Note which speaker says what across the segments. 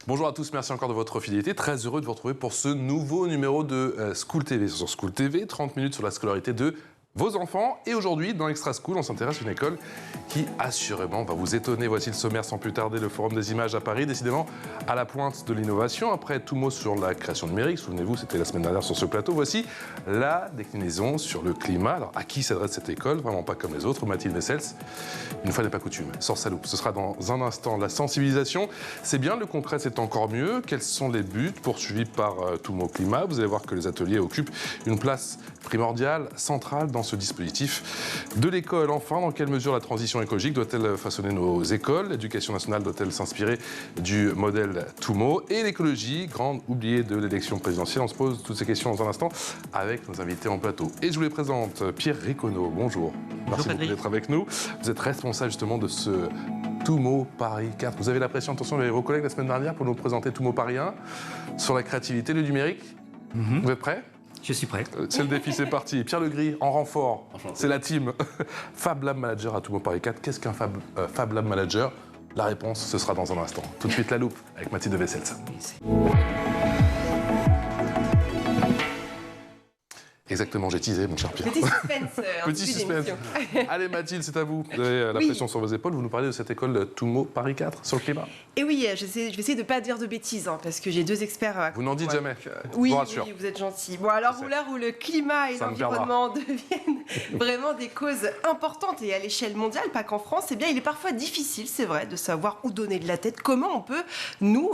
Speaker 1: Bonjour à tous, merci encore de votre fidélité. Très heureux de vous retrouver pour ce nouveau numéro de School TV. Sur School TV, 30 minutes sur la scolarité de vos enfants. Et aujourd'hui, dans Extra School, on s'intéresse à une école qui, assurément, va vous étonner. Voici le sommaire sans plus tarder, le Forum des images à Paris, décidément à la pointe de l'innovation. Après tout mot sur la création numérique, souvenez-vous, c'était la semaine dernière sur ce plateau. Voici la déclinaison sur le climat. Alors, à qui s'adresse cette école? Vraiment pas comme les autres. Mathilde Wessels, une fois n'est pas coutume, sort sa loupe. Ce sera dans un instant. La sensibilisation, c'est bien, le concret, c'est encore mieux. Quels sont les buts poursuivis par tout mot climat? Vous allez voir que les ateliers occupent une place primordiale, centrale dans ce dispositif de l'école. Enfin, dans quelle mesure la transition écologique doit-elle façonner nos écoles? L'éducation nationale doit-elle s'inspirer du modèle TUMO? Et l'écologie, grande oubliée de l'élection présidentielle? On se pose toutes ces questions dans un instant avec nos invités en plateau. Et je vous les présente. Pierre Riconneau, bonjour. Merci beaucoup d'être avec nous. Vous êtes responsable justement de ce TUMO Paris 4. Vous avez la pression, attention, il y avait vos collègues la semaine dernière pour nous présenter TUMO Paris 1 sur la créativité, le numérique. Vous êtes prêts?
Speaker 2: Je suis prêt.
Speaker 1: C'est le défi, c'est parti. Pierre Legris, en renfort, c'est la team. Fab Lab Manager à TUMO Paris 4. Qu'est-ce qu'un Fab Lab Manager? La réponse, ce sera dans un instant. Tout de suite, la loupe avec Mathilde Wessels. Exactement, j'ai teasé, mon cher Pierre.
Speaker 3: Petit suspense.
Speaker 1: Petit suspense. Allez Mathilde, c'est à vous. Vous avez la pression sur vos épaules. Vous nous parlez de cette école TUMO Paris 4 sur le climat.
Speaker 3: Et oui, je vais essayer de ne pas dire de bêtises, parce que j'ai deux experts.
Speaker 1: Vous n'en dites jamais.
Speaker 3: Oui, oui, vous êtes gentil. Bon, alors, l'heure où le climat et l'environnement deviennent vraiment des causes importantes et à l'échelle mondiale, pas qu'en France, eh bien, il est parfois difficile, c'est vrai, de savoir où donner de la tête. Comment on peut, nous,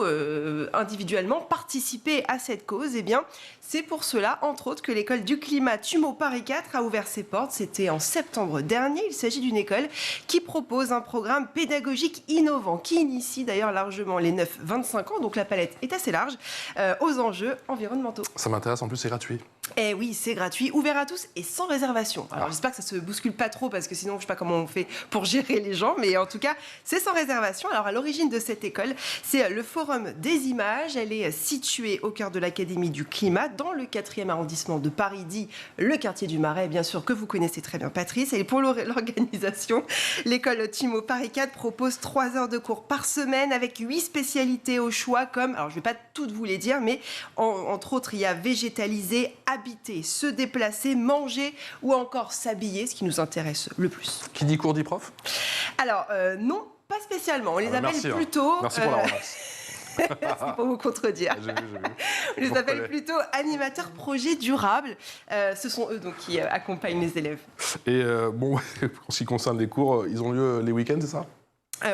Speaker 3: individuellement, participer à cette cause? Eh bien, c'est pour cela, entre autres, que l'école du climat TUMO Paris 4 a ouvert ses portes. C'était en septembre dernier. Il s'agit d'une école qui propose un programme pédagogique innovant, qui initie d'ailleurs largement les 9-25 ans, donc la palette est assez large, aux enjeux environnementaux.
Speaker 1: Ça m'intéresse, en plus c'est gratuit.
Speaker 3: Eh oui, c'est gratuit, ouvert à tous et sans réservation. Alors j'espère que ça se bouscule pas trop, parce que sinon je ne sais pas comment on fait pour gérer les gens, mais en tout cas c'est sans réservation. Alors à l'origine de cette école, c'est le Forum des images. Elle est située au cœur de l'Académie du climat, dans le 4e arrondissement de Paris, dit le quartier du Marais, bien sûr, que vous connaissez très bien, Patrice. Et pour l'organisation, l'école TUMO Paris 4 propose 3 heures de cours par semaine avec 8 spécialités au choix, comme, alors je ne vais pas toutes vous les dire, mais entre autres, il y a végétaliser, habiter, se déplacer, manger ou encore s'habiller, ce qui nous intéresse le plus.
Speaker 1: Qui dit cours dit prof?
Speaker 3: Alors, non, pas spécialement. On les appelle plutôt...
Speaker 1: Merci pour la relance.
Speaker 3: C'est pour vous contredire.
Speaker 1: J'ai vu.
Speaker 3: On les appelle plutôt animateurs projets durables. Ce sont eux donc qui accompagnent les élèves.
Speaker 1: Et bon, en ce qui concerne les cours, ils ont lieu les week-ends, c'est ça?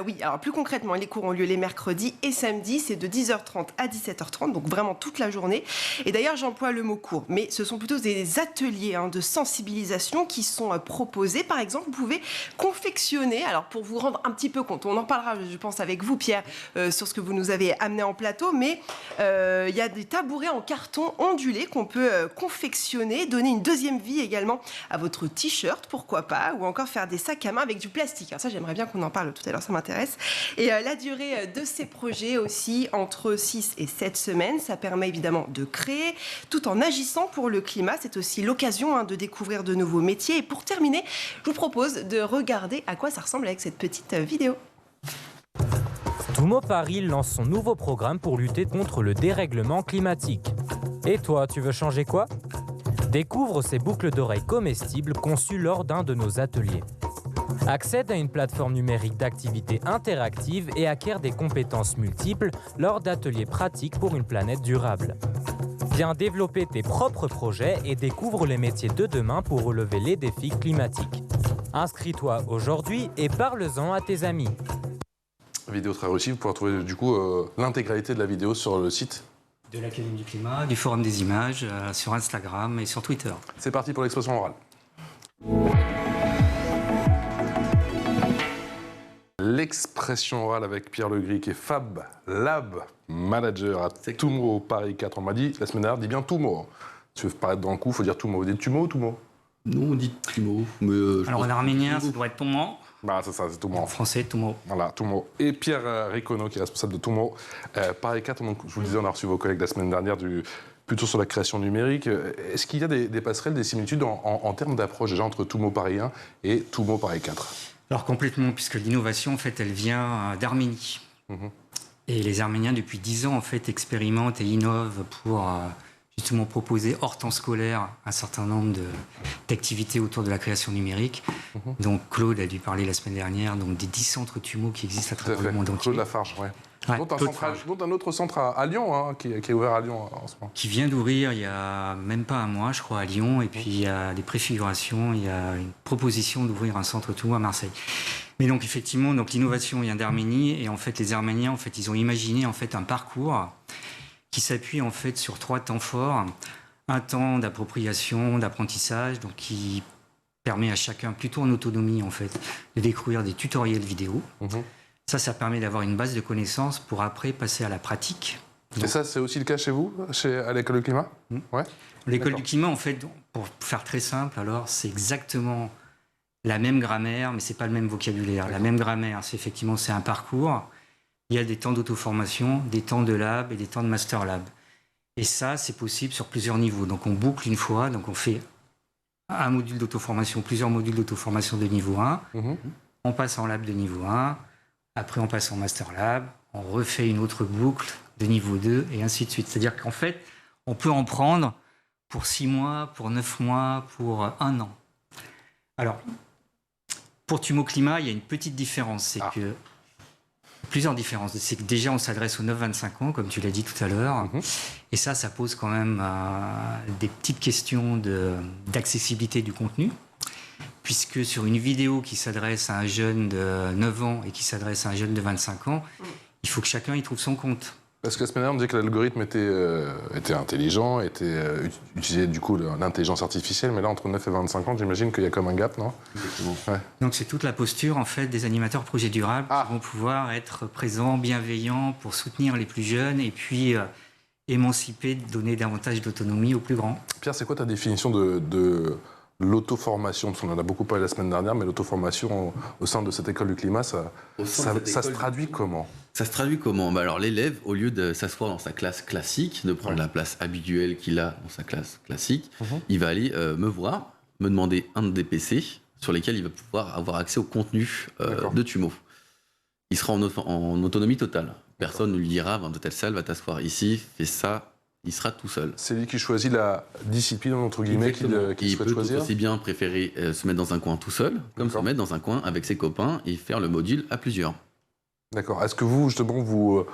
Speaker 3: Oui, alors plus concrètement, les cours ont lieu les mercredis et samedis, c'est de 10h30 à 17h30, donc vraiment toute la journée. Et d'ailleurs, j'emploie le mot cours, mais ce sont plutôt des ateliers de sensibilisation qui sont proposés. Par exemple, vous pouvez confectionner, alors pour vous rendre un petit peu compte, on en parlera, je pense, avec vous, Pierre, sur ce que vous nous avez amené en plateau, mais il y a des tabourets en carton ondulé qu'on peut confectionner, donner une deuxième vie également à votre t-shirt, pourquoi pas, ou encore faire des sacs à main avec du plastique. Alors ça, j'aimerais bien qu'on en parle tout à l'heure, ça m'intéresse. Et la durée de ces projets aussi, entre 6 et 7 semaines, ça permet évidemment de créer, tout en agissant pour le climat. C'est aussi l'occasion de découvrir de nouveaux métiers. Et pour terminer, je vous propose de regarder à quoi ça ressemble avec cette petite vidéo.
Speaker 4: TUMO Paris lance son nouveau programme pour lutter contre le dérèglement climatique. Et toi, tu veux changer quoi? Découvre ces boucles d'oreilles comestibles conçues lors d'un de nos ateliers. Accède à une plateforme numérique d'activités interactives et acquiert des compétences multiples lors d'ateliers pratiques pour une planète durable. Viens développer tes propres projets et découvre les métiers de demain pour relever les défis climatiques. Inscris-toi aujourd'hui et parle-en à tes amis.
Speaker 1: Vidéo très réussie, vous pourrez trouver du coup l'intégralité de la vidéo sur le site
Speaker 2: de l'Académie du climat, du Forum des images, sur Instagram et sur Twitter.
Speaker 1: C'est parti pour l'expression orale. L'expression orale avec Pierre Legris, qui est Fab Lab Manager à TUMO Paris 4. On m'a dit la semaine dernière, dis bien TUMO. Si tu veux paraître dans le coup, il faut dire TUMO. Vous dites TUMO ou TUMO?
Speaker 5: Non, on dit TUMO. Mais
Speaker 2: alors en arménien, ça doit être TUMO.
Speaker 1: Bah, c'est ça, c'est TUMO.
Speaker 2: En français, TUMO.
Speaker 1: Voilà, TUMO. Et Pierre Riconneau, qui est responsable de TUMO Paris 4. Donc, je vous le disais, on a reçu vos collègues la semaine dernière plutôt sur la création numérique. Est-ce qu'il y a des passerelles, des similitudes en termes d'approche déjà entre TUMO Paris 1 et TUMO Paris 4?
Speaker 2: Alors complètement, puisque l'innovation, en fait, elle vient d'Arménie. Et les Arméniens, depuis 10 ans, en fait, expérimentent et innovent pour justement proposer hors temps scolaire un certain nombre d'activités autour de la création numérique. Donc Claude a dû parler la semaine dernière donc des 10 centres TUMO qui existent à travers le monde entier.
Speaker 1: Claude Lafarge, ouais.
Speaker 2: Ouais,
Speaker 1: Dont un autre centre à Lyon, hein, qui est ouvert à Lyon en ce moment.
Speaker 2: Qui vient d'ouvrir il y a même pas un mois, je crois, à Lyon. Et puis il y a des préfigurations, il y a une proposition d'ouvrir un centre TUMO à Marseille. Mais donc effectivement, donc l'innovation vient d'Arménie et en fait les Arméniens, en fait, ils ont imaginé en fait un parcours qui s'appuie en fait sur 3 temps forts, un temps d'appropriation, d'apprentissage, donc qui permet à chacun, plutôt en autonomie en fait, de découvrir des tutoriels vidéo. Ça permet d'avoir une base de connaissances pour après passer à la pratique.
Speaker 1: Et ça, c'est aussi le cas chez vous, à l'école du climat? Ouais.
Speaker 2: L'école du climat, en fait, pour faire très simple, alors c'est exactement la même grammaire, mais c'est pas le même vocabulaire. La même grammaire, c'est effectivement un parcours. Il y a des temps d'auto-formation, des temps de lab et des temps de master lab. Et ça, c'est possible sur plusieurs niveaux. Donc on boucle une fois, donc on fait un module d'auto-formation, plusieurs modules d'auto-formation de niveau 1. On passe en lab de niveau 1, après on passe en master lab, on refait une autre boucle de niveau 2 et ainsi de suite. C'est-à-dire qu'en fait, on peut en prendre pour 6 mois, pour 9 mois, pour 1 an. Alors, pour TUMO Climat, il y a une petite différence, c'est que plusieurs différences. C'est que déjà, on s'adresse aux 9-25 ans, comme tu l'as dit tout à l'heure. Et ça pose quand même des petites questions d'accessibilité du contenu. Puisque sur une vidéo qui s'adresse à un jeune de 9 ans et qui s'adresse à un jeune de 25 ans, il faut que chacun y trouve son compte.
Speaker 1: Parce que la semaine dernière, on disait que l'algorithme était intelligent, utilisait du coup l'intelligence artificielle, mais là, entre 9 et 25 ans, j'imagine qu'il y a comme un gap, non?
Speaker 2: Exactement. Ouais. Donc c'est toute la posture en fait des animateurs projets durables qui vont pouvoir être présents, bienveillants pour soutenir les plus jeunes et puis émanciper, donner davantage d'autonomie aux plus grands.
Speaker 1: Pierre, c'est quoi ta définition de l'auto-formation? Parce qu'on en a beaucoup parlé la semaine dernière, mais l'auto-formation au sein de cette école du climat, ça se traduit comment?
Speaker 5: Ça se traduit comment? Alors l'élève, au lieu de s'asseoir dans sa classe classique, de prendre la place habituelle qu'il a dans sa classe classique, il va aller me voir, me demander un des PC sur lesquels il va pouvoir avoir accès au contenu de TUMO. Il sera en autonomie totale. Personne ne lui dira, va dans telle salle, va t'asseoir ici, fais ça. Il sera tout seul. C'est
Speaker 1: lui qui choisit la discipline, entre guillemets, qu'il souhaite choisir.
Speaker 5: Il peut aussi bien préférer se mettre dans un coin tout seul, comme se mettre dans un coin avec ses copains et faire le module à plusieurs.
Speaker 1: D'accord. Est-ce que vous, justement, vous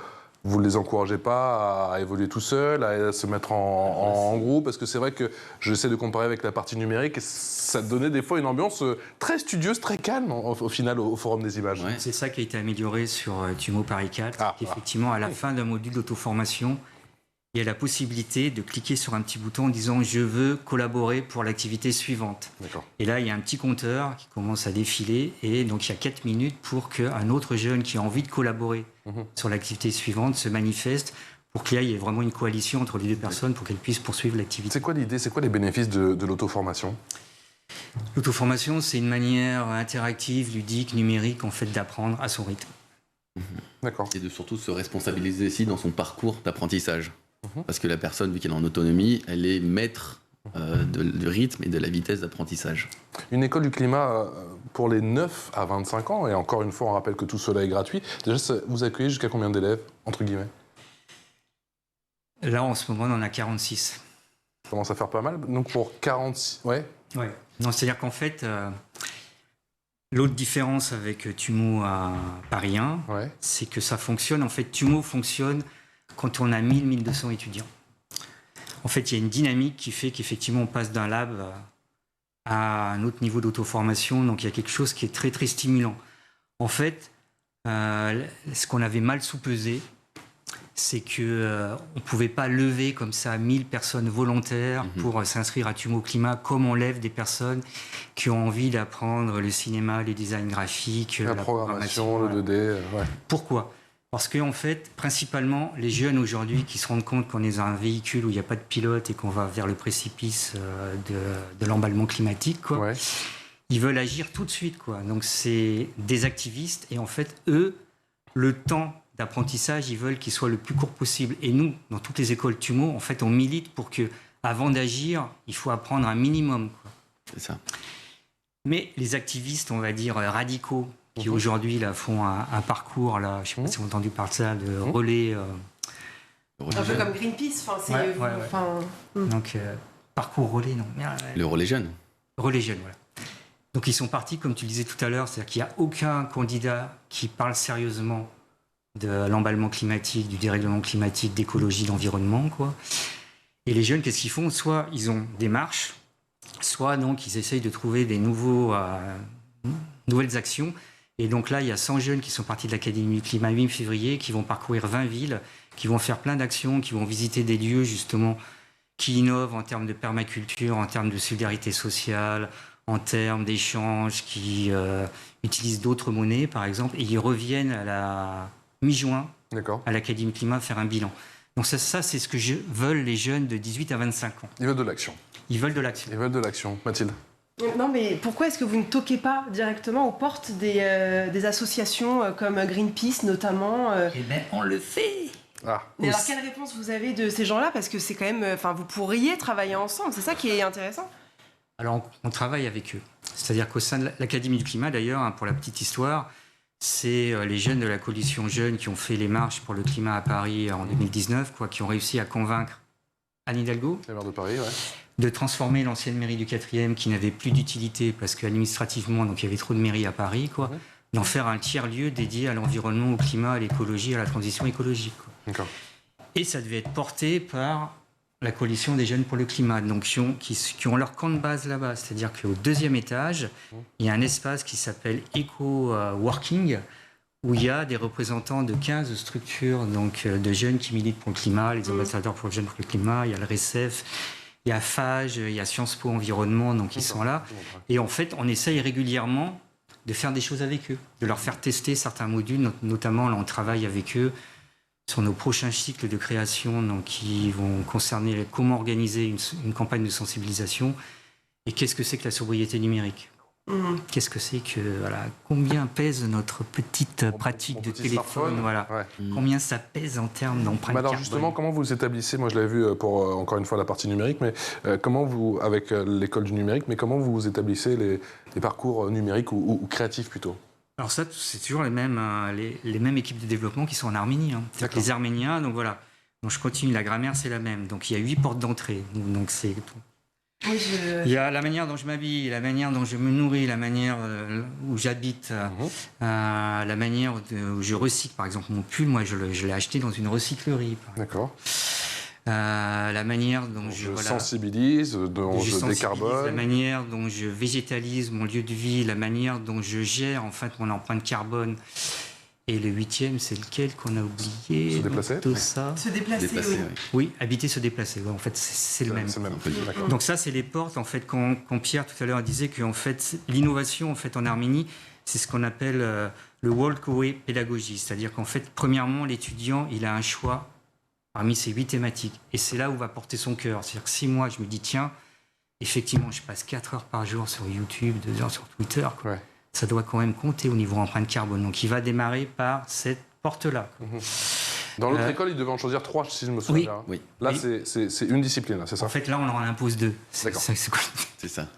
Speaker 1: ne les encouragez pas à évoluer tout seul, à se mettre en groupe? Parce que c'est vrai que j'essaie de comparer avec la partie numérique et ça donnait des fois une ambiance très studieuse, très calme, au final, au Forum des images.
Speaker 2: Ouais. C'est ça qui a été amélioré sur TUMO Paris 4. Effectivement, à la fin d'un module d'auto-formation, il y a la possibilité de cliquer sur un petit bouton en disant « Je veux collaborer pour l'activité suivante ». Et là, il y a un petit compteur qui commence à défiler et donc il y a 4 minutes pour qu'un autre jeune qui a envie de collaborer sur l'activité suivante se manifeste pour qu'il y ait vraiment une coalition entre les deux personnes pour qu'elles puissent poursuivre l'activité.
Speaker 1: C'est quoi l'idée? C'est quoi les bénéfices de l'auto-formation?
Speaker 2: L'auto-formation, c'est une manière interactive, ludique, numérique en fait d'apprendre à son rythme.
Speaker 1: D'accord.
Speaker 5: Et de surtout se responsabiliser aussi dans son parcours d'apprentissage. Parce que la personne, vu qu'elle est en autonomie, elle est maître du rythme et de la vitesse d'apprentissage.
Speaker 1: Une école du climat pour les 9 à 25 ans, et encore une fois, on rappelle que tout cela est gratuit. Déjà, vous accueillez jusqu'à combien d'élèves, entre guillemets?
Speaker 2: Là, en ce moment, on en a 46.
Speaker 1: Ça commence à faire pas mal. Donc pour 46... Ouais.
Speaker 2: Non, c'est-à-dire qu'en fait, l'autre différence avec TUMO à Paris 1, c'est que ça fonctionne. En fait, TUMO fonctionne quand on a 1000-1200 étudiants. En fait, il y a une dynamique qui fait qu'effectivement, on passe d'un lab à un autre niveau d'auto-formation. Donc, il y a quelque chose qui est très, très stimulant. En fait, ce qu'on avait mal sous-pesé, c'est qu'on ne pouvait pas lever comme ça 1000 personnes volontaires pour s'inscrire à TUMO Climat, comme on lève des personnes qui ont envie d'apprendre le cinéma, les designs graphiques,
Speaker 1: la programmation, le 2D.
Speaker 2: Pourquoi ? Parce qu'en fait, principalement, les jeunes aujourd'hui qui se rendent compte qu'on est dans un véhicule où il n'y a pas de pilote et qu'on va vers le précipice de l'emballement climatique, ils veulent agir tout de suite. Donc, c'est des activistes et en fait, eux, le temps d'apprentissage, ils veulent qu'il soit le plus court possible. Et nous, dans toutes les écoles TUMO, en fait, on milite pour que, avant d'agir, il faut apprendre un minimum.
Speaker 5: C'est ça.
Speaker 2: Mais les activistes, on va dire, radicaux, qui aujourd'hui là, font un parcours, là, je ne sais pas si vous avez entendu parler de ça, de relais.
Speaker 3: Un peu comme Greenpeace. C'est,
Speaker 2: Donc, parcours relais, non.
Speaker 5: Le relais jeune.
Speaker 2: Relais jeune, voilà. Donc, ils sont partis, comme tu le disais tout à l'heure, c'est-à-dire qu'il n'y a aucun candidat qui parle sérieusement de l'emballement climatique, du dérèglement climatique, d'écologie, d'environnement, quoi. Et les jeunes, qu'est-ce qu'ils font? Soit ils ont des marches, soit donc ils essayent de trouver des nouvelles actions. Et donc là, il y a 100 jeunes qui sont partis de l'Académie du Climat mi-février, qui vont parcourir 20 villes, qui vont faire plein d'actions, qui vont visiter des lieux justement qui innovent en termes de permaculture, en termes de solidarité sociale, en termes d'échanges, qui utilisent d'autres monnaies, par exemple, et ils reviennent à la mi-juin à l'Académie Climat faire un bilan. Donc ça c'est ce que veulent les jeunes de 18 à 25 ans.
Speaker 1: Ils veulent de l'action.
Speaker 2: Ils veulent de l'action.
Speaker 1: Ils veulent de l'action. Mathilde?
Speaker 3: Non, mais pourquoi est-ce que vous ne toquez pas directement aux portes des associations comme Greenpeace, notamment
Speaker 2: Eh bien, on le fait.
Speaker 3: Mais alors, quelle réponse vous avez de ces gens-là? Parce que c'est quand même... vous pourriez travailler ensemble, c'est ça qui est intéressant.
Speaker 2: Alors, on travaille avec eux. C'est-à-dire qu'au sein de l'Académie du Climat, d'ailleurs, pour la petite histoire, c'est les jeunes de la coalition Jeunes qui ont fait les marches pour le climat à Paris en 2019, qui ont réussi à convaincre Anne Hidalgo,
Speaker 1: la maire de Paris,
Speaker 2: de transformer l'ancienne mairie du 4e, qui n'avait plus d'utilité parce qu'administrativement, donc il y avait trop de mairies à Paris, d'en faire un tiers-lieu dédié à l'environnement, au climat, à l'écologie, à la transition écologique.
Speaker 1: D'accord.
Speaker 2: Et ça devait être porté par la coalition des jeunes pour le climat, donc qui ont leur camp de base là-bas. C'est-à-dire qu'au 2e étage, il y a un espace qui s'appelle Eco-Working, où il y a des représentants de 15 structures donc, de jeunes qui militent pour le climat, les ambassadeurs pour les jeunes pour le climat, il y a le RECEF, il y a FAGE, il y a Sciences Po Environnement, donc ils sont là. Et en fait, on essaye régulièrement de faire des choses avec eux, de leur faire tester certains modules, notamment là, on travaille avec eux sur nos prochains cycles de création donc, qui vont concerner comment organiser une campagne de sensibilisation et qu'est-ce que c'est que la sobriété numérique. Qu'est-ce que c'est que combien pèse notre petite pratique de téléphone, combien ça pèse en termes d'empreinte carbone.
Speaker 1: Alors justement, comment vous établissez, moi je l'avais vu pour encore une fois la partie numérique, mais comment vous, avec l'école du numérique, mais comment vous établissez les parcours numériques ou créatifs plutôt? Alors
Speaker 2: ça, c'est toujours les mêmes équipes de développement qui sont en Arménie. Les Arméniens, donc voilà. Donc je continue, la grammaire c'est la même. Donc il y a 8 portes d'entrée. Donc c'est il y a la manière dont je m'habille, la manière dont je me nourris, la manière où j'habite, la manière où je recycle. Par exemple, mon pull, moi, je l'ai acheté dans une recyclerie.
Speaker 1: D'accord.
Speaker 2: La manière dont je
Speaker 1: sensibilise, dont je décarbone.
Speaker 2: La manière dont je végétalise mon lieu de vie, la manière dont je gère en fait mon empreinte carbone. Et le 8e, c'est lequel qu'on a oublié?
Speaker 1: Se déplacer.
Speaker 2: Tout ça.
Speaker 3: Se déplacer, oui.
Speaker 2: Oui, habiter, se déplacer. En fait, c'est le même.
Speaker 1: C'est le même.
Speaker 2: Donc ça, c'est les portes. En fait, quand Pierre tout à l'heure disait que en fait, l'innovation en fait en Arménie, c'est ce qu'on appelle le walk-away pédagogie. C'est-à-dire qu'en fait, premièrement, l'étudiant, il a un choix parmi ces 8 thématiques. Et c'est là où va porter son cœur. C'est-à-dire que si moi, je me dis, tiens, effectivement, je passe 4 heures par jour sur YouTube, 2 heures sur Twitter, ça doit quand même compter au niveau empreinte carbone. Donc, il va démarrer par cette porte-là.
Speaker 1: Dans l'autre école, il devait en choisir 3, si je me souviens bien.
Speaker 5: Oui.
Speaker 1: Là, c'est une discipline, c'est ça?
Speaker 2: En fait, là, on en impose 2.
Speaker 5: C'est ça.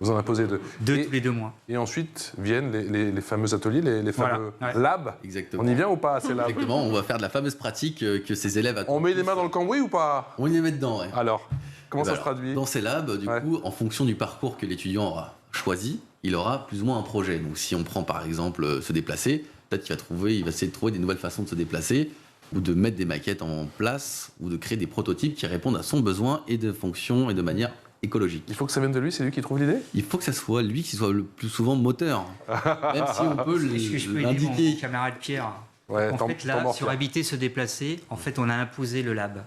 Speaker 1: Vous en imposez 2.
Speaker 2: 2 tous les 2 mois.
Speaker 1: Et ensuite viennent les fameux ateliers, les fameux labs.
Speaker 5: Exactement.
Speaker 1: On y vient ou pas à ces labs?
Speaker 5: Exactement, on va faire de la fameuse pratique que ces élèves attendent.
Speaker 1: On met les mains dans le cambouis ou pas?
Speaker 5: On les met dedans, oui.
Speaker 1: Alors, comment ça se traduit?
Speaker 5: Dans ces labs, du coup, en fonction du parcours que l'étudiant aura choisi, il aura plus ou moins un projet. Donc si on prend par exemple se déplacer, peut-être qu'il va essayer de trouver des nouvelles façons de se déplacer, ou de mettre des maquettes en place, ou de créer des prototypes qui répondent à son besoin et de fonction et de manière écologique.
Speaker 1: Il faut que ça vienne de lui, c'est lui qui trouve l'idée?
Speaker 5: Il faut que ça soit lui qui soit le plus souvent moteur. Même si on peut l'indiquer.
Speaker 2: Mon camarade Pierre. En fait, là, sur habiter, se déplacer, en fait, on a imposé le lab.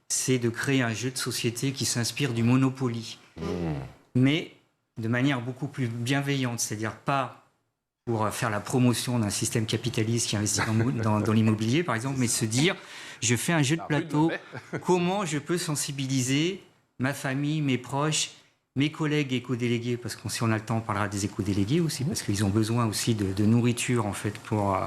Speaker 2: C'est de créer un jeu de société qui s'inspire du Monopoly. Mais de manière beaucoup plus bienveillante, c'est-à-dire pas pour faire la promotion d'un système capitaliste qui investit dans l'immobilier, par exemple, mais se dire, je fais un jeu de plateau, comment je peux sensibiliser ma famille, mes proches, mes collègues éco-délégués, parce que si on a le temps, on parlera des éco-délégués aussi, parce qu'ils ont besoin aussi de nourriture, en fait, pour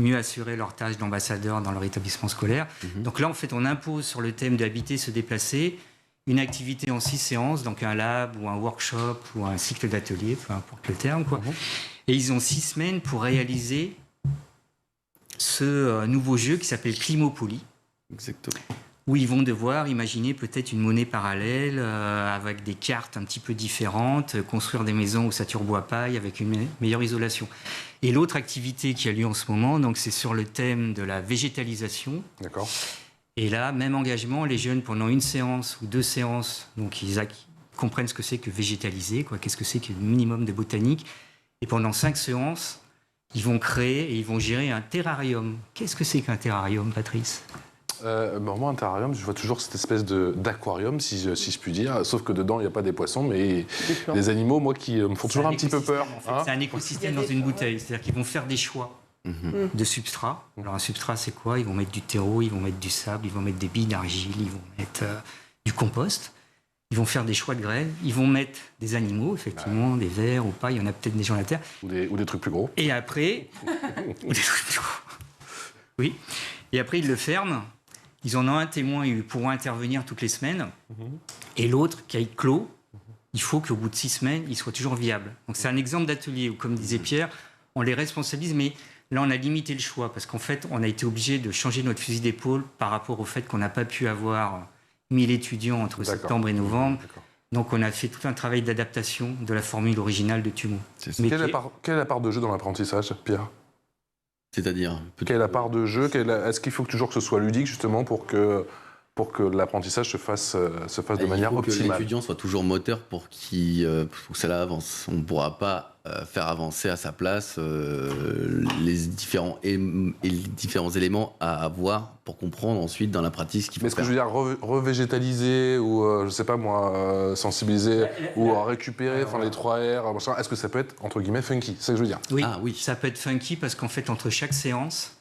Speaker 2: mieux assurer leur tâche d'ambassadeur dans leur établissement scolaire. Donc là, en fait, on impose sur le thème d'habiter, se déplacer, une activité en 6 séances, donc un lab ou un workshop ou un cycle d'atelier, peu importe le terme, quoi. Et ils ont 6 semaines pour réaliser ce nouveau jeu qui s'appelle Climopoly,
Speaker 5: Exactement.
Speaker 2: où ils vont devoir imaginer peut-être une monnaie parallèle avec des cartes un petit peu différentes, construire des maisons où ça turboie-paille avec une meilleure isolation. Et l'autre activité qui a lieu en ce moment, donc c'est sur le thème de la végétalisation.
Speaker 1: D'accord.
Speaker 2: Et là, même engagement, les jeunes pendant une séance ou 2 séances, donc ils comprennent ce que c'est que végétaliser, qu'est-ce que c'est que le minimum de botanique. Et pendant 5 séances, ils vont créer et ils vont gérer un terrarium. Qu'est-ce que c'est qu'un terrarium, Patrice ?
Speaker 1: Moi, un terrarium, je vois toujours cette espèce d'aquarium, si je puis dire, sauf que dedans, il n'y a pas des poissons, mais des animaux, moi, qui me font toujours un petit peu peur.
Speaker 2: En fait, c'est un écosystème dans une bouteille, c'est-à-dire qu'ils vont faire des choix de substrat. Alors un substrat, c'est quoi ? Ils vont mettre du terreau, ils vont mettre du sable, ils vont mettre des billes d'argile, ils vont mettre du compost. Ils vont faire des choix de graines, ils vont mettre des animaux, effectivement, des vers ou pas, il y en a peut-être des gens à la terre.
Speaker 1: Ou des trucs plus gros.
Speaker 2: Et après... ou des trucs plus gros. Oui. Et après, ils le ferment. Ils en ont un témoin, ils pourront intervenir toutes les semaines. Et l'autre, qui est clos, il faut qu'au bout de 6 semaines, il soit toujours viable. Donc c'est un exemple d'atelier où, comme disait Pierre, on les responsabilise, mais là, on a limité le choix, parce qu'en fait, on a été obligé de changer notre fusil d'épaule par rapport au fait qu'on n'a pas pu avoir 1000 étudiants entre septembre et novembre. Donc on a fait tout un travail d'adaptation de la formule originale de TUMO.
Speaker 1: Quelle est la part de jeu dans l'apprentissage, Pierre ?
Speaker 5: C'est-à-dire
Speaker 1: quelle est la part de jeu ? Est-ce qu'il faut toujours que ce soit ludique, justement, pour que l'apprentissage se fasse de manière optimale ?
Speaker 5: Il faut que l'étudiant soit toujours moteur pour que cela avance. On ne pourra pas faire avancer à sa place les différents éléments à avoir pour comprendre ensuite dans la pratique ce qu'il faut
Speaker 1: faire. Mais est-ce que je veux dire revégétaliser ou, je sais pas moi, sensibiliser ou récupérer les 3 R, est-ce que ça peut être, entre guillemets, funky ? C'est ce que je veux dire.
Speaker 2: Oui, ça peut être funky parce qu'en fait, entre chaque séance,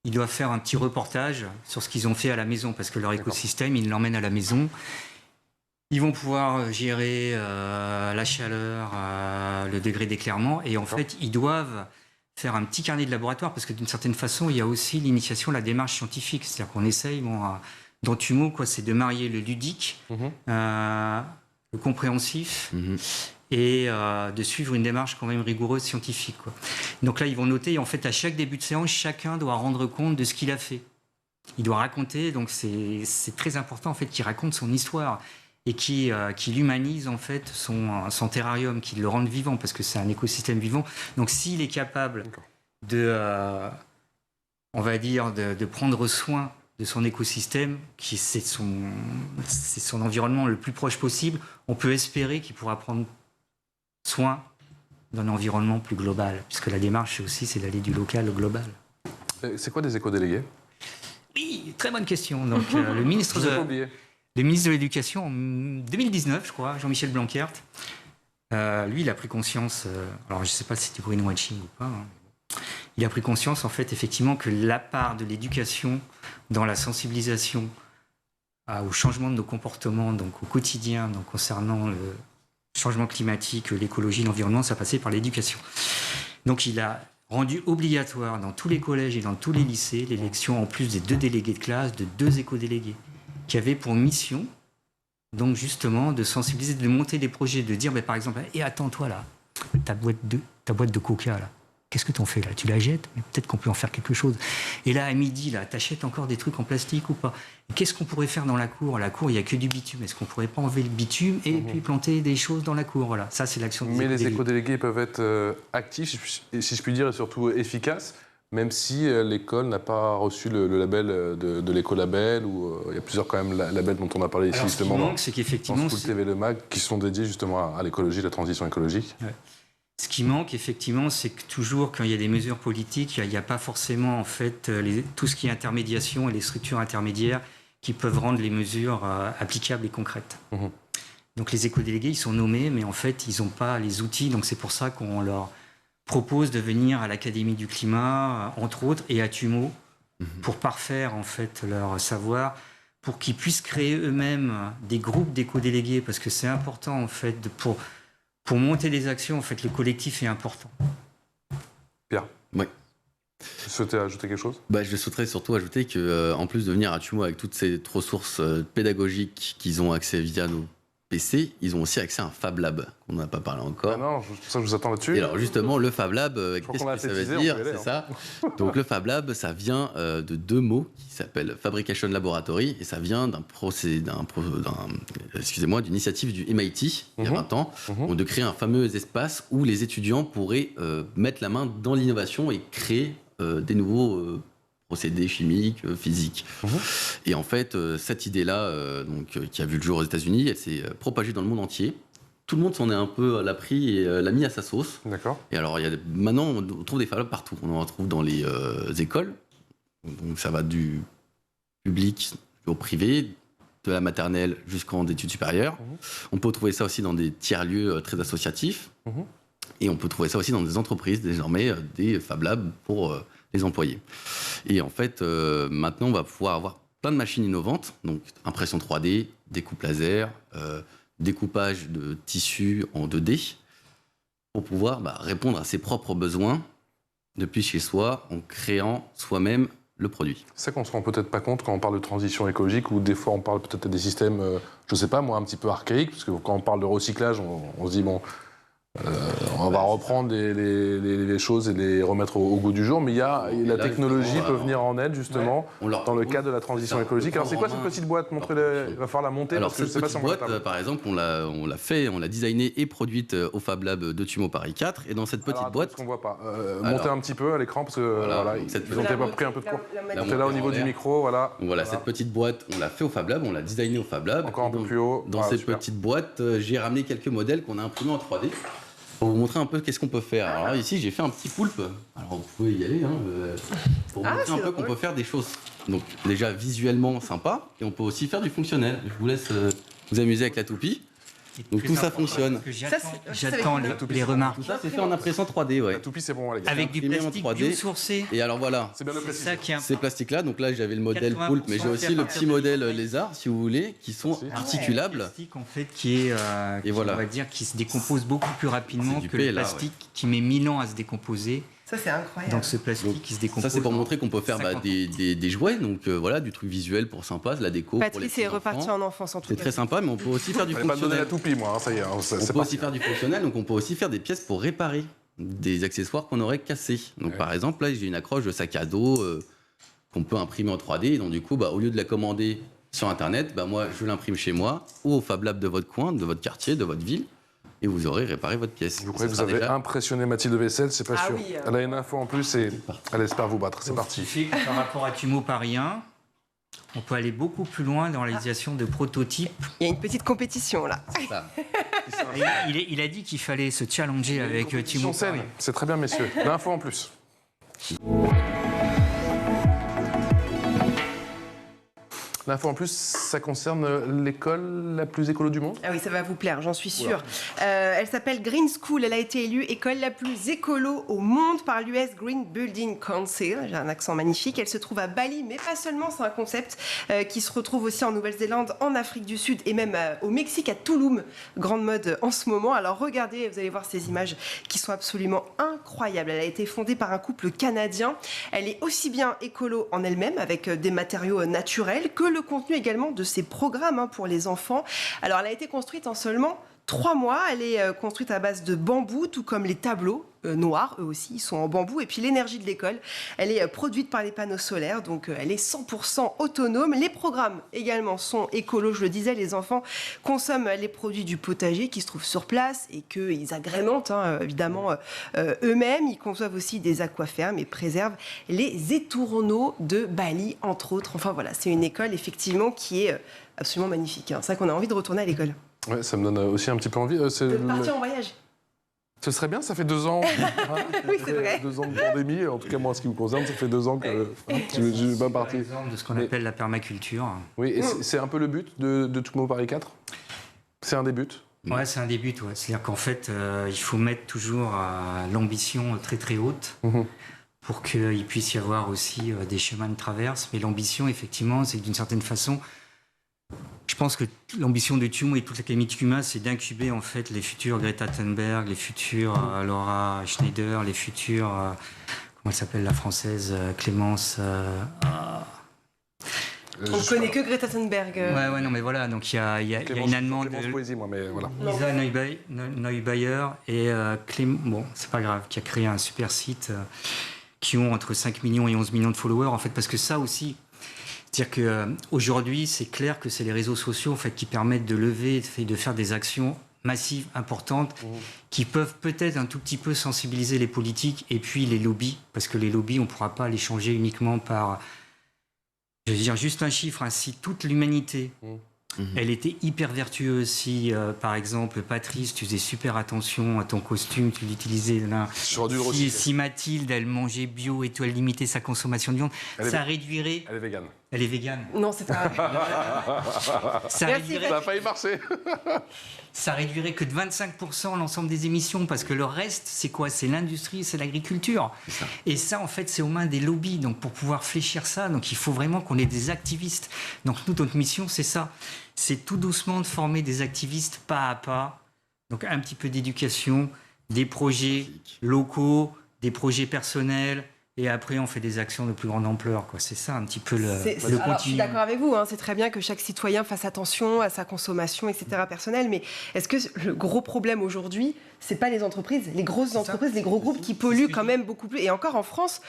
Speaker 2: ils doivent faire un petit reportage sur ce qu'ils ont fait à la maison, parce que leur écosystème, ils l'emmènent à la maison. Ils vont pouvoir gérer la chaleur, le degré d'éclairement, et en fait, ils doivent faire un petit carnet de laboratoire, parce que d'une certaine façon, il y a aussi l'initiation, la démarche scientifique. C'est-à-dire qu'on essaye, dans TUMO, c'est de marier le ludique, le compréhensif, et de suivre une démarche quand même rigoureuse scientifique. Donc là, ils vont noter, et en fait, à chaque début de séance, chacun doit rendre compte de ce qu'il a fait. Il doit raconter, donc c'est très important en fait qu'il raconte son histoire et qu'il humanise en fait son terrarium, qu'il le rende vivant, parce que c'est un écosystème vivant. Donc s'il est capable de prendre soin de son écosystème, c'est son environnement le plus proche possible, on peut espérer qu'il pourra prendre soin d'un environnement plus global, puisque la démarche aussi, c'est d'aller du local au global.
Speaker 1: C'est quoi des éco-délégués ?
Speaker 2: Oui, très bonne question. Donc, le ministre de l'Éducation, en 2019, je crois, Jean-Michel Blanquer, lui, il a pris conscience, alors je ne sais pas si c'était greenwashing ou pas, il a pris conscience, en fait, effectivement, que la part de l'éducation dans la sensibilisation au changement de nos comportements, donc au quotidien, donc concernant le changement climatique, l'écologie, l'environnement, ça passait par l'éducation. Donc il a rendu obligatoire dans tous les collèges et dans tous les lycées l'élection, en plus des 2 délégués de classe, de 2 éco-délégués, qui avaient pour mission, donc justement, de sensibiliser, de monter des projets, de dire, par exemple, attends, toi là, ta boîte de coca, là, qu'est-ce que t'en fais là ? Tu la jettes ? Mais peut-être qu'on peut en faire quelque chose. Et là, à midi, là, t'achètes encore des trucs en plastique ou pas ? Qu'est-ce qu'on pourrait faire dans la cour ? La cour, il n'y a que du bitume. Est-ce qu'on ne pourrait pas enlever le bitume et puis planter des choses dans la cour ? Voilà, ça, c'est l'action des éco-délégués.
Speaker 1: Mais les éco-délégués peuvent être actifs, si je puis dire, et surtout efficaces, même si l'école n'a pas reçu le label de l'écolabel, ou il y a plusieurs quand même labels dont on a parlé ici, justement,
Speaker 2: ce qui manque, c'est qu'effectivement,
Speaker 1: dans School TV, le MAG, qui sont dédiés justement à l'écologie, la transition écologique.
Speaker 2: Ouais. Ce qui manque, effectivement, c'est que toujours, quand il y a des mesures politiques, il n'y a pas forcément, en fait, tout ce qui est intermédiation et les structures intermédiaires qui peuvent rendre les mesures applicables et concrètes. Donc les éco-délégués, ils sont nommés, mais en fait, ils n'ont pas les outils. Donc c'est pour ça qu'on leur propose de venir à l'Académie du climat, entre autres, et à TUMO, pour parfaire, en fait, leur savoir, pour qu'ils puissent créer eux-mêmes des groupes d'éco-délégués, parce que c'est important, en fait, pour monter des actions, en fait, le collectif est important.
Speaker 1: Pierre ?
Speaker 5: Oui.
Speaker 1: Tu souhaitais ajouter quelque chose ?
Speaker 5: Je souhaiterais surtout ajouter qu'en plus de venir à TUMO avec toutes ces ressources pédagogiques qu'ils ont accès via nos PC, ils ont aussi accès à un Fab Lab, qu'on n'a pas parlé encore.
Speaker 1: Ah non, c'est pour ça que je vous attends là-dessus.
Speaker 5: Et alors justement, le Fab Lab,
Speaker 1: crois
Speaker 5: qu'est-ce
Speaker 1: qu'on a
Speaker 5: que ça
Speaker 1: assez teasé,
Speaker 5: veut dire?
Speaker 1: on peut y aller,
Speaker 5: C'est ça. Donc le Fab Lab, ça vient de deux mots qui s'appellent Fabrication Laboratory, et ça vient d'une initiative du MIT, il y a 20 ans, donc de créer un fameux espace où les étudiants pourraient mettre la main dans l'innovation et créer des nouveaux procédés chimiques, physiques. Et en fait, cette idée-là, qui a vu le jour aux États-Unis, elle s'est propagée dans le monde entier. Tout le monde s'en est un peu l'appris et l'a mis à sa sauce.
Speaker 1: D'accord.
Speaker 5: Et alors, maintenant, on trouve des Fab Labs partout. On en retrouve dans les écoles. Donc, ça va du public au privé, de la maternelle jusqu'en études supérieures. On peut trouver ça aussi dans des tiers-lieux très associatifs. Et on peut trouver ça aussi dans des entreprises, désormais, des Fab Labs pour les employés. Et en fait, maintenant, on va pouvoir avoir plein de machines innovantes, donc impression 3D, découpe laser, découpage de tissus en 2D, pour pouvoir répondre à ses propres besoins depuis chez soi, en créant soi-même le produit.
Speaker 1: C'est ça qu'on se rend peut-être pas compte quand on parle de transition écologique, ou des fois on parle peut-être des systèmes, je sais pas moi, un petit peu archaïques, parce que quand on parle de recyclage, on se dit bon, on va reprendre les choses et les remettre au goût du jour, mais la technologie peut venir en aide justement dans le cadre de la transition écologique. Alors c'est quoi cette petite boîte? Il va falloir la monter.
Speaker 5: Alors
Speaker 1: parce que
Speaker 5: cette
Speaker 1: je sais pas
Speaker 5: petite
Speaker 1: si on
Speaker 5: boîte, par exemple, on l'a designée et produite au Fab Lab de Tumo Paris 4, et dans cette petite boîte...
Speaker 1: qu'on voit pas. Montez un petit peu à l'écran, parce que ils ont peut-être pris un peu de cours. Montez là au niveau du micro, voilà.
Speaker 5: Voilà, cette petite boîte, on l'a fait au Fab Lab, on l'a designée au Fab Lab.
Speaker 1: Encore un peu plus haut.
Speaker 5: Dans cette petite boîte, j'ai ramené quelques modèles qu'on a imprimés en 3D. Pour vous montrer un peu qu'est-ce qu'on peut faire. Alors ici, j'ai fait un petit poulpe. Alors vous pouvez y aller, pour vous montrer un peu qu'on peut faire des choses. Donc déjà visuellement sympa, et on peut aussi faire du fonctionnel. Je vous laisse vous amuser avec la toupie. Donc tout ça fonctionne.
Speaker 2: J'attends les remarques.
Speaker 5: Tout ça c'est fait en impression 3D, ouais.
Speaker 1: La toupie, c'est bon, les gars.
Speaker 2: Avec du plastique biosourcé.
Speaker 5: Et alors voilà,
Speaker 1: C'est bien le préciser.
Speaker 5: ces plastiques-là, donc là j'avais le modèle
Speaker 2: 80%
Speaker 5: poulpe, mais j'ai aussi le petit modèle lézard, si vous voulez, qui sont articulables.
Speaker 2: Plastique en fait qui
Speaker 5: voilà.
Speaker 2: on va dire, qui se décompose beaucoup plus rapidement
Speaker 5: C'est du
Speaker 2: que le
Speaker 5: PLA,
Speaker 2: plastique qui met 1000 ans à se décomposer.
Speaker 3: Ça, c'est incroyable.
Speaker 2: Donc ce plastique qui se décompose.
Speaker 5: Ça c'est pour montrer qu'on peut faire
Speaker 2: 50.
Speaker 5: des jouets, donc voilà, du truc visuel pour sympa, de la déco. pour les
Speaker 3: Patrice
Speaker 5: petits
Speaker 3: est reparti
Speaker 5: enfants.
Speaker 3: en enfance en tout
Speaker 5: C'est
Speaker 3: cas.
Speaker 5: très sympa, mais on peut aussi faire du
Speaker 1: Je vais pas te donner la
Speaker 5: fonctionnel.
Speaker 1: toupie, moi, ça y est.
Speaker 5: On
Speaker 1: C'est
Speaker 5: peut
Speaker 1: parti.
Speaker 5: aussi faire du fonctionnel, donc on peut aussi faire des pièces pour réparer des accessoires qu'on aurait cassés. Donc par exemple, là j'ai une accroche de sac à dos qu'on peut imprimer en 3D, et donc du coup, au lieu de la commander sur Internet, moi je l'imprime chez moi ou au Fab Lab de votre coin, de votre quartier, de votre ville, et vous aurez réparé votre pièce.
Speaker 1: Vous croyez que
Speaker 5: Ça
Speaker 1: vous
Speaker 5: sera
Speaker 1: avez
Speaker 5: déjà-
Speaker 1: impressionné Mathilde Vessel, c'est pas
Speaker 3: Ah
Speaker 1: sûr.
Speaker 3: oui,
Speaker 1: Elle a une info en plus et elle espère vous battre. C'est
Speaker 2: Ce
Speaker 1: parti.
Speaker 2: qui fait que par rapport à Tumo Paris 1, on peut aller beaucoup plus loin dans la réalisation de prototypes.
Speaker 3: Il y a une petite compétition là.
Speaker 5: Ça.
Speaker 2: Et il a dit qu'il fallait se challenger avec Tumo
Speaker 1: Son scène,
Speaker 2: Paris.
Speaker 1: c'est très bien, messieurs. L'info en plus. L'info en plus, ça concerne l'école la plus écolo du monde.
Speaker 3: Ah oui, ça va vous plaire, j'en suis sûre. Elle s'appelle Green School. Elle a été élue école la plus écolo au monde par l'US Green Building Council. J'ai un accent magnifique. Elle se trouve à Bali, mais pas seulement. C'est un concept qui se retrouve aussi en Nouvelle-Zélande, en Afrique du Sud et même au Mexique, à Tulum. Grande mode en ce moment. Alors regardez, vous allez voir ces images qui sont absolument incroyables. Elle a été fondée par un couple canadien. Elle est aussi bien écolo en elle-même, avec des matériaux naturels, que le contenu également de ses programmes pour les enfants. Alors elle a été construite en seulement 3 mois. Elle est construite à base de bambou, tout comme les tableaux noirs, eux aussi, ils sont en bambou. Et puis l'énergie de l'école, elle est produite par les panneaux solaires, donc elle est 100% autonome. Les programmes également sont écolos, je le disais, les enfants consomment les produits du potager qui se trouvent sur place et qu'ils agrémentent évidemment eux-mêmes. Ils conçoivent aussi des aquafermes et préservent les étourneaux de Bali, entre autres. Enfin voilà, c'est une école effectivement qui est absolument magnifique. C'est vrai qu'on a envie de retourner à l'école.
Speaker 1: Ouais, ça me donne aussi un petit peu envie.
Speaker 3: De partir en voyage.
Speaker 1: Ce serait bien, ça fait 2 ans.
Speaker 3: Oui, c'est vrai.
Speaker 1: 2 ans de pandémie. En tout cas, moi, en ce qui me concerne, ça fait 2 ans que je suis bien
Speaker 2: Par
Speaker 1: parti.
Speaker 2: exemple, de ce qu'on appelle la permaculture.
Speaker 1: Oui, et c'est un peu le but de Tumo Paris 4. C'est un des buts.
Speaker 2: Ouais, c'est un des buts. Ouais. C'est-à-dire qu'en fait, il faut mettre toujours l'ambition très très haute pour qu'il puisse y avoir aussi des chemins de traverse. Mais l'ambition, effectivement, c'est que d'une certaine façon, je pense que l'ambition de Tumo et toute l'Académie de Kuma, c'est d'incuber en fait les futurs Greta Thunberg, les futurs Laura Schneider, les futurs comment elle s'appelle la française Clémence
Speaker 3: On ne connaît que Greta Thunberg.
Speaker 2: Ouais, non, mais voilà, donc il y a une Allemande,
Speaker 1: Clémence Poésie, moi, mais voilà.
Speaker 2: Lisa Neubayer et bon, c'est pas grave, qui a créé un super site qui ont entre 5 millions et 11 millions de followers, en fait, parce que ça aussi, c'est-à-dire qu'aujourd'hui, c'est clair que c'est les réseaux sociaux, en fait, qui permettent de lever, de faire des actions massives, importantes, qui peuvent peut-être un tout petit peu sensibiliser les politiques et puis les lobbies, parce que les lobbies, on ne pourra pas les changer uniquement par... Je veux dire, juste un chiffre, hein, si toute l'humanité, elle était hyper vertueuse, si, par exemple, Patrice, tu faisais super attention à ton costume, tu l'utilisais là, si Mathilde, elle mangeait bio et tout, elle limitait sa consommation de viande, ça réduirait...
Speaker 1: Elle est végane.
Speaker 2: Elle est végane.
Speaker 3: Non, c'est pas vrai.
Speaker 1: Ça a failli marcher.
Speaker 2: Ça réduirait que de 25% l'ensemble des émissions, parce que le reste, c'est quoi? C'est l'industrie, c'est l'agriculture. Et ça, en fait, c'est aux mains des lobbies. Donc, pour pouvoir fléchir ça, donc, il faut vraiment qu'on ait des activistes. Donc, nous, notre mission, c'est ça. C'est tout doucement de former des activistes pas à pas. Donc, un petit peu d'éducation, des projets locaux, des projets personnels. Et après, on fait des actions de plus grande ampleur, quoi. C'est ça un petit peu le
Speaker 3: alors,
Speaker 2: continuum.
Speaker 3: je suis d'accord avec vous, hein, c'est très bien que chaque citoyen fasse attention à sa consommation, etc. personnelle, mais est-ce que le gros problème aujourd'hui, c'est pas les entreprises, les grosses entreprises, les gros groupes qui polluent quand même beaucoup plus? Et encore en France,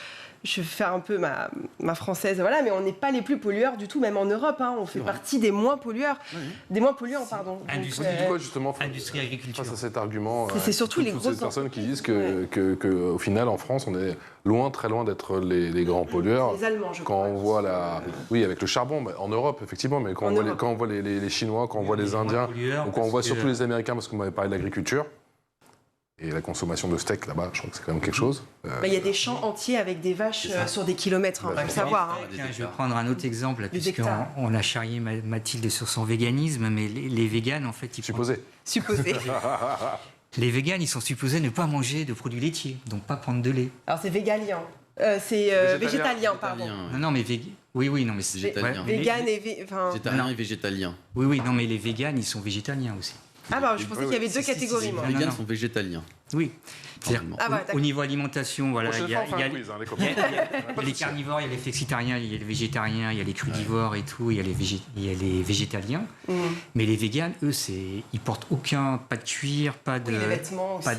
Speaker 3: je vais faire un peu ma française, voilà, mais on n'est pas les plus pollueurs du tout, même en Europe, hein, on fait partie des moins pollueurs, des moins polluants, pardon.
Speaker 2: Industrie,
Speaker 1: Pourquoi justement
Speaker 2: industrie, agriculture.
Speaker 1: face à cet argument,
Speaker 3: c'est surtout les
Speaker 1: toutes
Speaker 3: grosses
Speaker 1: ces personnes qui disent que au final en France on est loin, très loin d'être les grands pollueurs.
Speaker 3: Les Allemands, je
Speaker 1: quand
Speaker 3: crois.
Speaker 1: on voit oui, avec le charbon, en Europe effectivement, mais quand on voit les Chinois, quand on voit les Indiens, ou quand on voit surtout les Américains, parce qu'on m'avait parlé de l'agriculture. Et la consommation de steak là-bas, je crois que c'est quand même quelque chose.
Speaker 3: Il y a des champs entiers avec des vaches sur des kilomètres, il faut le savoir. Hein.
Speaker 2: Tiens, je vais prendre un autre exemple, puisqu'on a charrié Mathilde sur son véganisme, mais les véganes, en fait,
Speaker 1: Supposé.
Speaker 2: Les véganes, ils sont supposés ne pas manger de produits laitiers, donc pas prendre de lait.
Speaker 3: Alors c'est végalien. C'est végétalien, pardon.
Speaker 2: Non, mais oui, non, mais
Speaker 5: c'est végétalien.
Speaker 3: Vegan et
Speaker 5: végétarien et végétalien.
Speaker 2: Oui, non, mais les véganes, ils sont végétaliens aussi.
Speaker 3: Ah bah, je pensais qu'il y avait deux catégories, moi.
Speaker 5: Les véganes sont végétaliens.
Speaker 2: Oui. Au niveau alimentation, voilà, il y a les carnivores, il y a les flexitariens, il y a les végétariens, il y a les crudivores et tout, il y a les végétaliens. Mais les véganes, eux, ils portent pas de cuir, pas de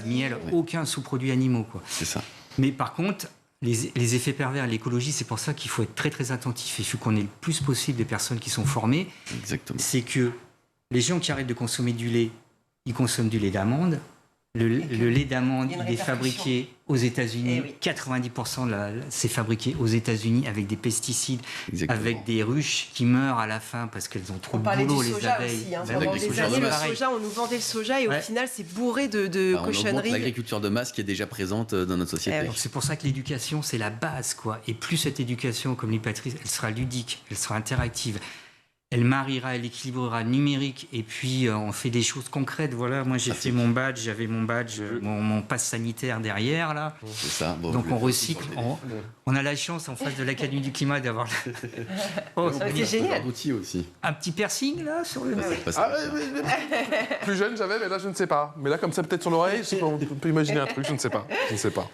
Speaker 2: miel, aucun sous-produit animaux, quoi.
Speaker 5: C'est ça.
Speaker 2: Mais par contre, les effets pervers, l'écologie, c'est pour ça qu'il faut être très très attentif. Il faut qu'on ait le plus possible de personnes qui sont formées.
Speaker 5: Exactement.
Speaker 2: C'est que les gens qui arrêtent de consommer du lait, ils consomment du lait d'amande. Le lait d'amande, il est fabriqué aux États-Unis. 90% c'est fabriqué aux États-Unis avec des pesticides, avec des ruches qui meurent à la fin parce qu'elles ont trop de boulot, les abeilles.
Speaker 3: Aussi, hein. Pendant des années, le soja, on nous vendait le soja et au final, c'est bourré de cochonneries.
Speaker 5: L'agriculture de masse qui est déjà présente dans notre société.
Speaker 2: Donc c'est pour ça que l'éducation, c'est la base, quoi. Et plus cette éducation, comme dit Patrice, elle sera ludique, elle sera interactive. Elle mariera, elle équilibrera numérique et puis on fait des choses concrètes. Voilà, moi j'ai fait mon badge, j'avais mon badge, mon passe sanitaire derrière là.
Speaker 5: C'est ça. Bon,
Speaker 2: donc on recycle. On a la chance en face de l'Académie du climat d'avoir
Speaker 3: c'est génial.
Speaker 5: Aussi.
Speaker 2: Un petit piercing là sur le.
Speaker 1: Plus jeune j'avais, mais là je ne sais pas. Mais là comme ça peut-être sur l'oreille, on peut imaginer un truc, je ne sais pas.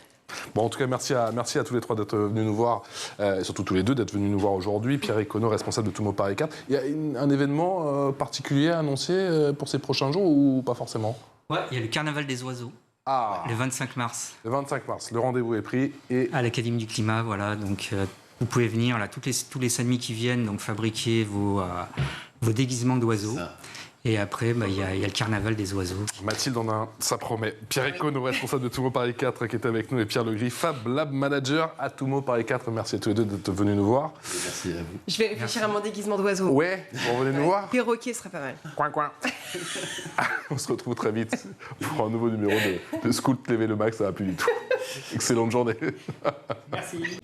Speaker 1: Bon, en tout cas, merci à tous les trois d'être venus nous voir, et surtout tous les deux d'être venus nous voir aujourd'hui. Pierre Econo, responsable de Toumo Paris 4. Il y a un événement particulier à annoncer pour ces prochains jours ou pas forcément?
Speaker 2: Ouais, il y a le Carnaval des oiseaux. Le 25 mars.
Speaker 1: Le 25 mars, le rendez-vous est pris.
Speaker 2: À l'Académie du climat, voilà. Donc, vous pouvez venir, là, tous les samedis qui viennent, donc fabriquer vos déguisements d'oiseaux. Et après, il y a le carnaval des oiseaux.
Speaker 1: Mathilde en a un, ça promet. Pierre Econo, responsable de Toumo Paris 4, qui est avec nous, et Pierre Legris, Fab Lab Manager à Toumo Paris 4. Merci à tous les deux d'être venus nous voir.
Speaker 5: Merci à vous.
Speaker 3: Je vais réfléchir à mon déguisement d'oiseau.
Speaker 1: Ouais, vous venez nous voir.
Speaker 3: Perroquet serait pas mal.
Speaker 1: Coin, coin. On se retrouve très vite pour un nouveau numéro de Scout TV Le Max, ça va plus du tout. Excellente journée.
Speaker 2: Merci.